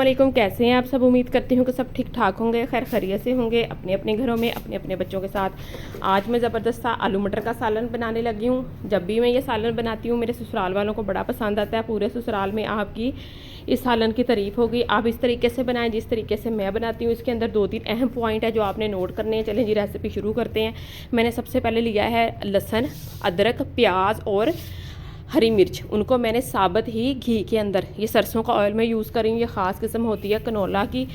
वालेकुम, कैसे हैं आप सब। उम्मीद करती हूँ कि सब ठीक ठाक होंगे, खैर खैरियत से होंगे अपने अपने घरों में अपने अपने बच्चों के साथ। आज मैं ज़बरदस्त सा आलू मटर का सालन बनाने लगी हूँ। जब भी मैं ये सालन बनाती हूँ मेरे ससुराल वालों को बड़ा पसंद आता है। पूरे ससुराल में आपकी इस सालन की तारीफ़ होगी। आप इस तरीके से बनाएं जिस तरीके से मैं बनाती हूँ। इसके अंदर 2-3 अहम पॉइंट है जो आपने नोट करने हैं। चलें जी, रेसिपी शुरू करते हैं। मैंने सबसे पहले लिया है लहसुन, अदरक, प्याज और हरी मिर्च। उनको मैंने साबुत ही घी के अंदर, ये सरसों का ऑयल में यूज़ कर रही हूँ। ये ख़ास किस्म होती है कनौला की,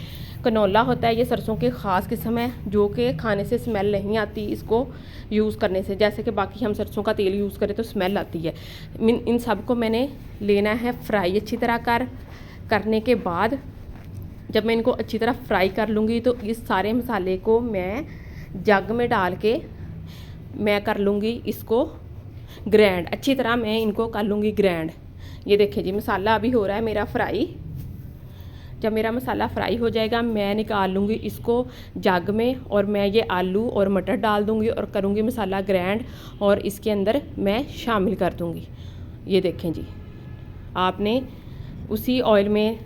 कनौला होता है ये सरसों की ख़ास किस्म है जो कि खाने से स्मेल नहीं आती इसको यूज़ करने से। जैसे कि बाकी हम सरसों का तेल यूज़ करें तो स्मेल आती है। इन सब को मैंने लेना है फ्राई अच्छी तरह करने के बाद जब मैं इनको अच्छी तरह फ्राई कर लूँगी तो इस सारे मसाले को मैं जग में डाल के मैं कर लूँगी इसको ग्रैंड। अच्छी तरह मैं इनको कर लूँगी ग्रैंड। ये देखिए जी, मसाला अभी हो रहा है मेरा फ्राई। जब मेरा मसाला फ्राई हो जाएगा मैं निकाल लूँगी इसको जग में और मैं ये आलू और मटर डाल दूँगी और करूँगी मसाला ग्रैंड और इसके अंदर मैं शामिल कर दूँगी। ये देखें जी, आपने उसी ऑयल में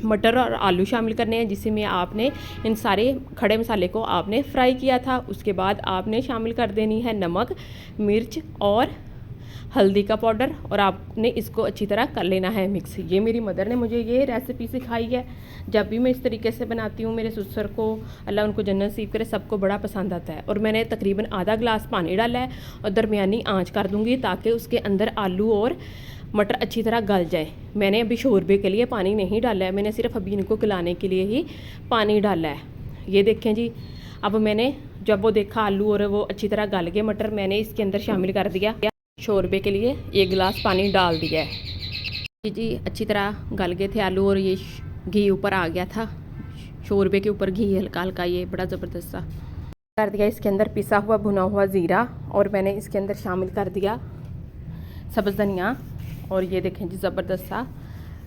मटर और आलू शामिल करने हैं जिसमें आपने इन सारे खड़े मसाले को आपने फ्राई किया था। उसके बाद आपने शामिल कर देनी है नमक, मिर्च और हल्दी का पाउडर और आपने इसको अच्छी तरह कर लेना है मिक्स। ये मेरी मदर ने मुझे ये रेसिपी सिखाई है। जब भी मैं इस तरीके से बनाती हूँ मेरे ससुर को, अल्लाह उनको जन्नत नसीब करे, सबको बड़ा पसंद आता है। और मैंने तकरीबन आधा गिलास पानी डाला है और दरमियानी आंच कर दूँगी ताकि उसके अंदर आलू और मटर अच्छी तरह गल जाए। मैंने अभी शोरबे के लिए पानी नहीं डाला है, मैंने सिर्फ अभी इनको गलाने के लिए ही पानी डाला है। ये देखें जी, अब मैंने जब वो देखा आलू और वो अच्छी तरह गल गए मटर, मैंने इसके अंदर शामिल कर दिया शोरबे के लिए 1 गिलास पानी डाल दिया है। जी अच्छी तरह गल गए थे आलू और ये घी ऊपर आ गया था, शोरबे के ऊपर घी हल्का हल्का ये बड़ा ज़बरदस्त सा कर दिया। इसके अंदर पिसा हुआ भुना हुआ ज़ीरा और मैंने इसके अंदर शामिल कर दिया सब्ज़ धनिया। और ये देखें जी, ज़बरदस्त सा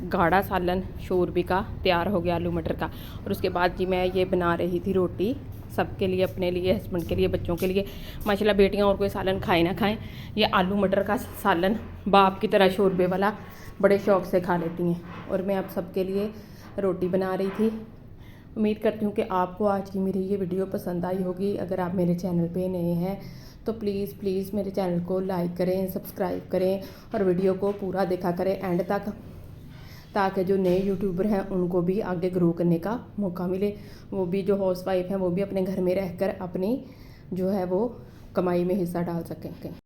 गाढ़ा सालन शोरबे का तैयार हो गया आलू मटर का। और उसके बाद जी मैं ये बना रही थी रोटी सबके लिए, अपने लिए, हस्बैंड के लिए, बच्चों के लिए। माशाल्लाह बेटियां और कोई सालन खाए ना खाएं, ये आलू मटर का सालन बाप की तरह शोरबे वाला बड़े शौक़ से खा लेती हैं। और मैं आप सबके लिए रोटी बना रही थी। उम्मीद करती हूँ कि आपको आज की मेरी ये वीडियो पसंद आई होगी। अगर आप मेरे चैनल पे नए हैं तो प्लीज़ मेरे चैनल को लाइक करें, सब्सक्राइब करें और वीडियो को पूरा देखा करें एंड तक, ताकि जो नए यूट्यूबर हैं उनको भी आगे ग्रो करने का मौका मिले। वो भी जो हाउस वाइफ हैं वो भी अपने घर में रहकर अपनी जो है वो कमाई में हिस्सा डाल सकें।